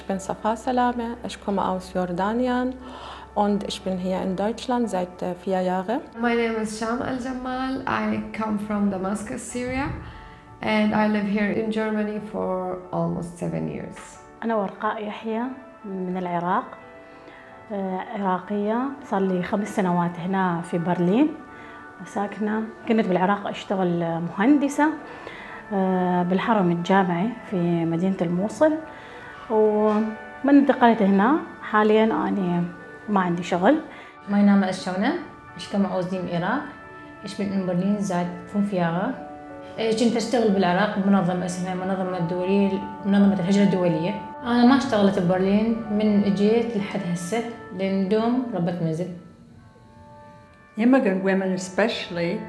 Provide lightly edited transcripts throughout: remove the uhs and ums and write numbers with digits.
bin Safa Salame, ich komme aus Jordanien und ich bin hier in Deutschland seit 4 Jahren. My name is Sham Al-Jamal. I come from Damascus, Syria, and I live here in Germany for almost 7 years. أنا ورقاء يحيى من العراق، عراقية، صار لي 5 سنوات هنا في برلين ساكنة. كنت بالعراق أشتغل مهندسة بالحرم الجامعي في مدينة الموصل، ومن انتقلت هنا حاليا أنا ما عندي شغل. Mein Name ist Shauna, ich komme aus dem Irak. Ich bin in Berlin seit 5 Jahren. كنت أشتغل بالعراق بمنظمة اسمها منظمة الهجرة الدولية. أنا ما اشتغلت ببرلين من اجيت لحد هسه لأن دوم ربة منزل. Immigrant women especially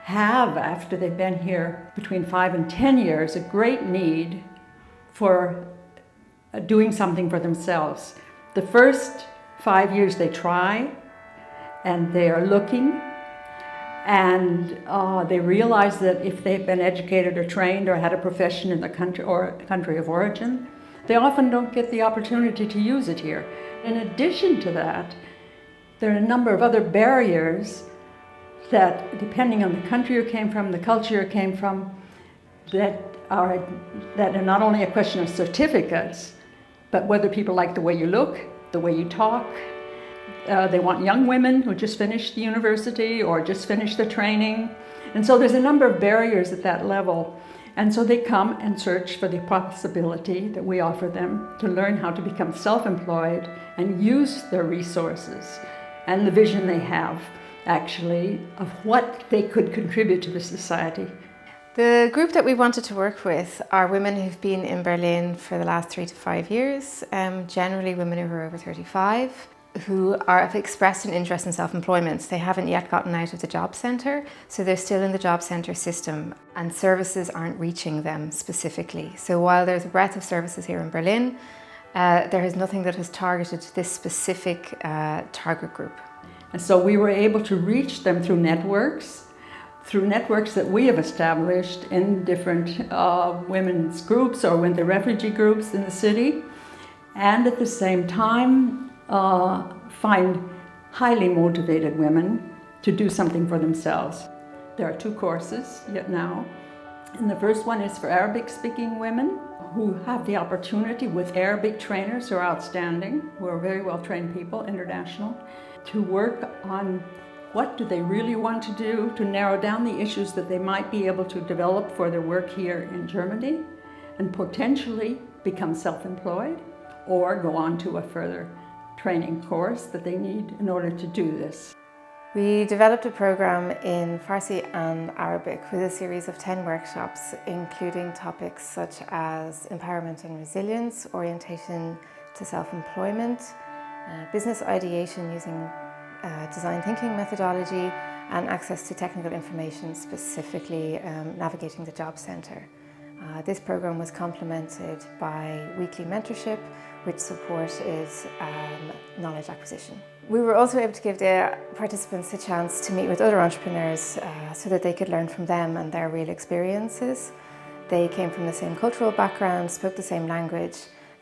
have, after they've been here between 5 and 10 years, a great need for doing something for themselves. The first 5 years they try and they are looking, and they realize that if they've been educated or trained or had a profession in the country of origin, they often don't get the opportunity to use it here. In addition to that, there are a number of other barriers that, depending on the country you came from, the culture you came from, that are not only a question of certificates, but whether people like the way you look, the way you talk. They want young women who just finished the university or just finished the training. And so there's a number of barriers at that level. And so they come and search for the possibility that we offer them to learn how to become self-employed and use their resources and the vision they have, actually, of what they could contribute to the society. The group that we wanted to work with are women who've been in Berlin for the last 3 to 5 years, generally women who are over 35, who have expressed an interest in self-employment. They haven't yet gotten out of the job centre, so they're still in the job centre system, and services aren't reaching them specifically. So while there's a breadth of services here in Berlin, there is nothing that has targeted this specific target group. And so we were able to reach them through networks that we have established in different women's groups or with the refugee groups in the city, and at the same time find highly motivated women to do something for themselves. There are 2 courses yet now, and the first one is for Arabic-speaking women who have the opportunity with Arabic trainers who are outstanding, who are very well-trained people, international, to work on what do they really want to do to narrow down the issues that they might be able to develop for their work here in Germany and potentially become self-employed or go on to a further training course that they need in order to do this. We developed a program in Farsi and Arabic with a series of 10 workshops, including topics such as empowerment and resilience, orientation to self-employment, business ideation using design thinking methodology, and access to technical information, specifically navigating the job centre. This program was complemented by weekly mentorship, which support is knowledge acquisition. We were also able to give the participants a chance to meet with other entrepreneurs so that they could learn from them and their real experiences. They came from the same cultural background, spoke the same language.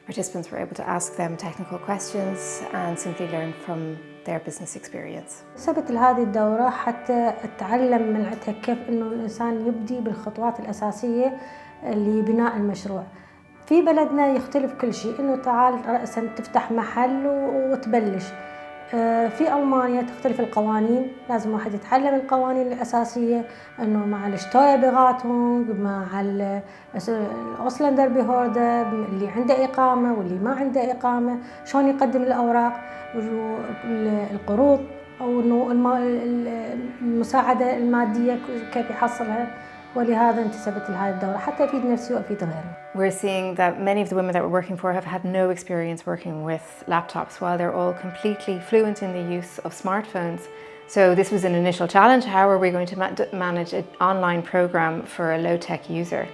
Participants were able to ask them technical questions and simply learn from their business experience. سبت لهذه الدورة حتى أتعلم من عندها كيف إنه الإنسان يبدي بالخطوات الأساسية لبناء المشروع. في بلدنا يختلف كل شيء، إنه تعال رأسا تفتح محل وتبلش. في ألمانيا تختلف القوانين، لازم واحد يتعلم القوانين الأساسية، إنه مع الشتويبغاتونغ، مع الأوسلندر بيهوردة، اللي عنده إقامة واللي ما عنده إقامة، شلون يقدم الأوراق، القروض أو إنه المساعدة المادية كيف يحصلها. ولهذا انتسبت لهذه الدورة حتى أفيد نفسي وأفيد غيري. We're seeing that many of the women that we're working for have had no experience working with laptops, while they're all completely fluent in the use of smartphones. So this was an initial challenge. How are we going to manage an online program for a low-tech user?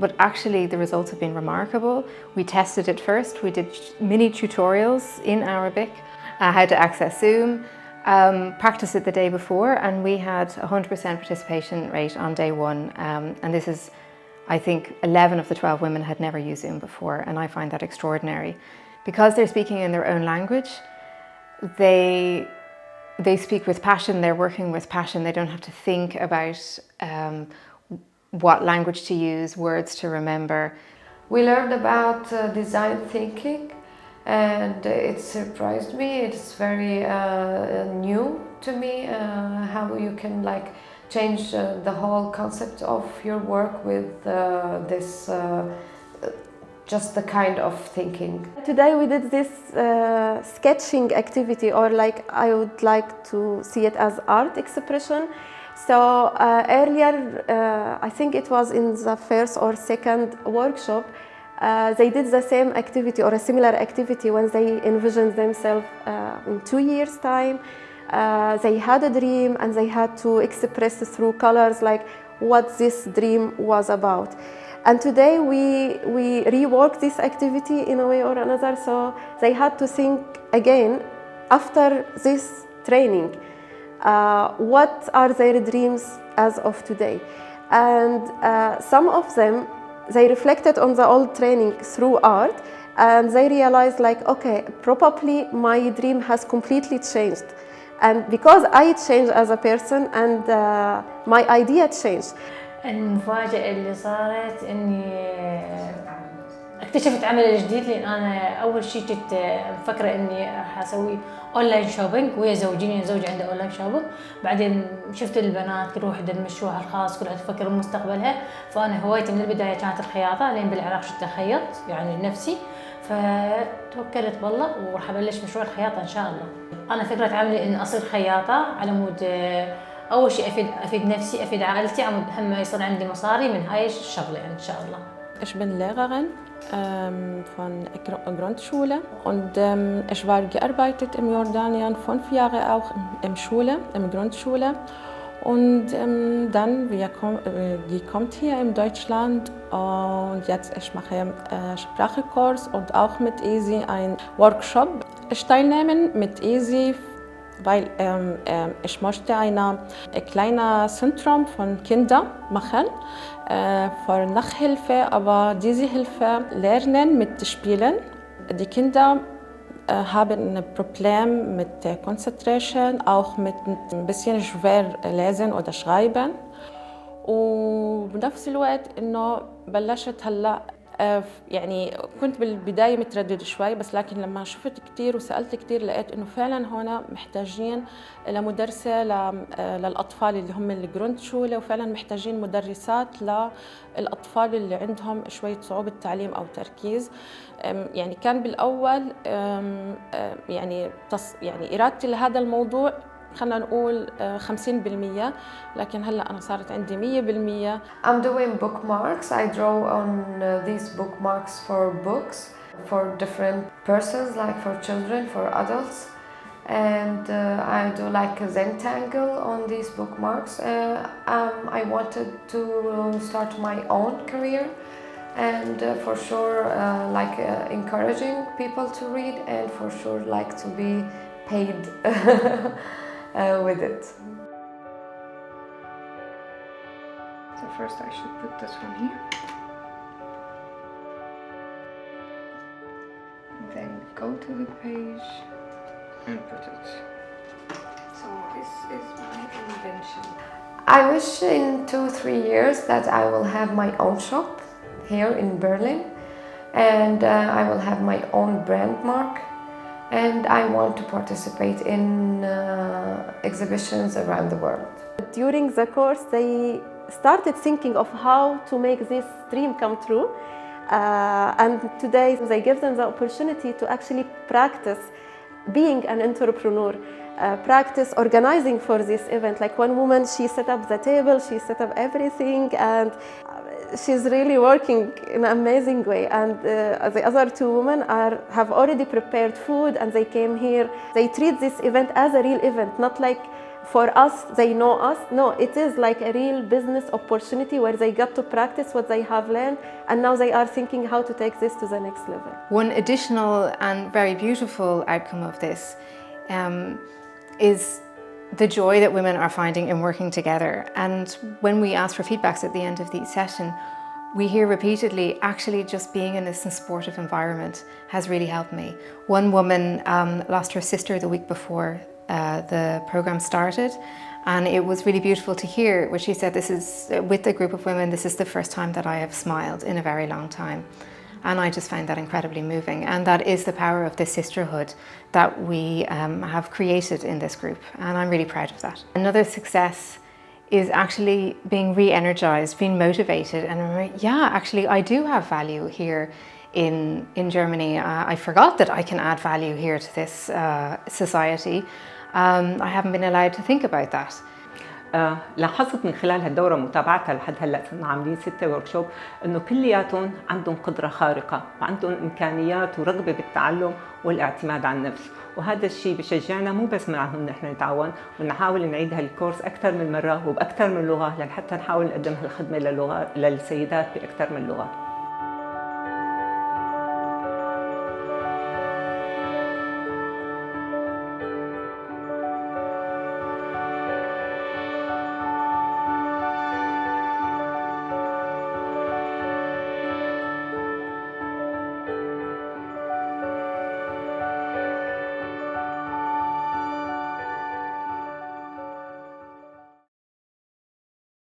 But actually the results have been remarkable. We tested it first. We did mini tutorials in Arabic, how to access Zoom, practiced it the day before, and we had 100% participation rate on day 1. And this is I think 11 of the 12 women had never used Zoom before, and I find that extraordinary. Because they're speaking in their own language, they speak with passion, they're working with passion, they don't have to think about what language to use, words to remember. We learned about design thinking, and it surprised me. It's very new to me, how you can change the whole concept of your work with this just the kind of thinking. Today we did this sketching activity, or I would like to see it as art expression. So earlier, I think it was in the first or second workshop, they did the same activity or a similar activity when they envisioned themselves in 2 years' time. They had a dream and they had to express through colors what this dream was about. And today we reworked this activity in a way or another, so they had to think again after this training. What are their dreams as of today? And some of them, they reflected on the old training through art, and they realized okay, probably my dream has completely changed. And because I changed as a person and my idea changed. المفاجأة اللي صارت إني اكتشفت عمل جديد، لأن أنا أول شيء كنت مفكرة إني راح أسوي أونلاين شوبينج ويا زوجي، زوجي عنده أونلاين شوبينج. بعدين شفت البنات كل واحدة المشروع الخاص، كل واحدة تفكر بمستقبلها. فأنا هوايتي من البداية كانت الخياطة، لين بالعراق شفت أخيط يعني نفسي، فتوكلت بالله وراح أبلش مشروع الخياطة إن شاء الله. أنا فكرة عملي إن أصير خياطة على مود أول شيء أفيد نفسي، أفيد عائلتي، عمود هم يصير عندي مصاري من هاي الشغلة يعني إن شاء الله. Ich bin Lehrerin von Grundschule und ich war gearbeitet in Jordanien 5 Jahre auch im Grundschule. Und dann, die kommt hier in Deutschland und jetzt ich mache Sprachkurs und auch mit ESI einen Workshop. Ich teilnehme mit ESI, weil ich möchte ein kleines Zentrum von Kindern machen für Nachhilfe, aber diese Hilfe lernen mit Spielen. Die Kinder haben ein Problem mit der Konzentration, auch mit ein bisschen schwer lesen oder schreiben. وبنفس الوقت إنه بلشت هلا يعني كنت بالبداية متردد شوي، بس لكن لما شفت كتير وسألت كتير لقيت إنه فعلاً هنا محتاجين لمدرسة للأطفال اللي هم الجروندشولة، وفعلاً محتاجين مدرسات للأطفال اللي عندهم شوية صعوبة تعليم أو تركيز. يعني كان بالأول يعني إرادتي لهذا الموضوع خلينا نقول 50%، لكن هلا أنا صارت عندي 100%. I'm doing bookmarks. I draw on these bookmarks for books for different persons, like for children, for adults, and I do like a Zentangle on these bookmarks. I wanted to start my own career, and for sure encouraging people to read, and for sure to be paid with it. So first I should put this one here. Then go to the page and put it. So this is my invention. I wish in 2-3 years that I will have my own shop here in Berlin, and I will have my own brand mark, and I want to participate in exhibitions around the world. During the course, they started thinking of how to make this dream come true. And today they give them the opportunity to actually practice being an entrepreneur, practice organizing for this event. Like one woman, she set up the table, she set up everything, and she's really working in an amazing way. And the other 2 women have already prepared food, and they came here. They treat this event as a real event, not like for us, they know us. No, it is like a real business opportunity where they got to practice what they have learned, and now they are thinking how to take this to the next level. One additional and very beautiful outcome of this is the joy that women are finding in working together. And when we ask for feedbacks at the end of each session, We hear repeatedly, actually just being in this supportive environment has really helped me. One woman lost her sister the week before the program started, and it was really beautiful to hear where she said, this is, with a group of women, this is the first time that I have smiled in a very long time. And I just found that incredibly moving, and that is the power of this sisterhood that we have created in this group, and I'm really proud of that. Another success is actually being re-energized, being motivated, and yeah, actually I do have value here in Germany. I forgot that I can add value here to this society. I haven't been allowed to think about that. لاحظت من خلال هالدورة متابعتها لحد هلا صرنا عاملين 6 وركشوب انه كلياتهم عندهم قدرة خارقة وعندهم امكانيات ورغبة بالتعلم والاعتماد على النفس، وهذا الشيء بشجعنا مو بس معهم نحن نتعاون ونحاول نعيد هالكورس اكثر من مرة وباكثر من لغة لحتى نحاول نقدم هالخدمة للسيدات باكثر من لغة.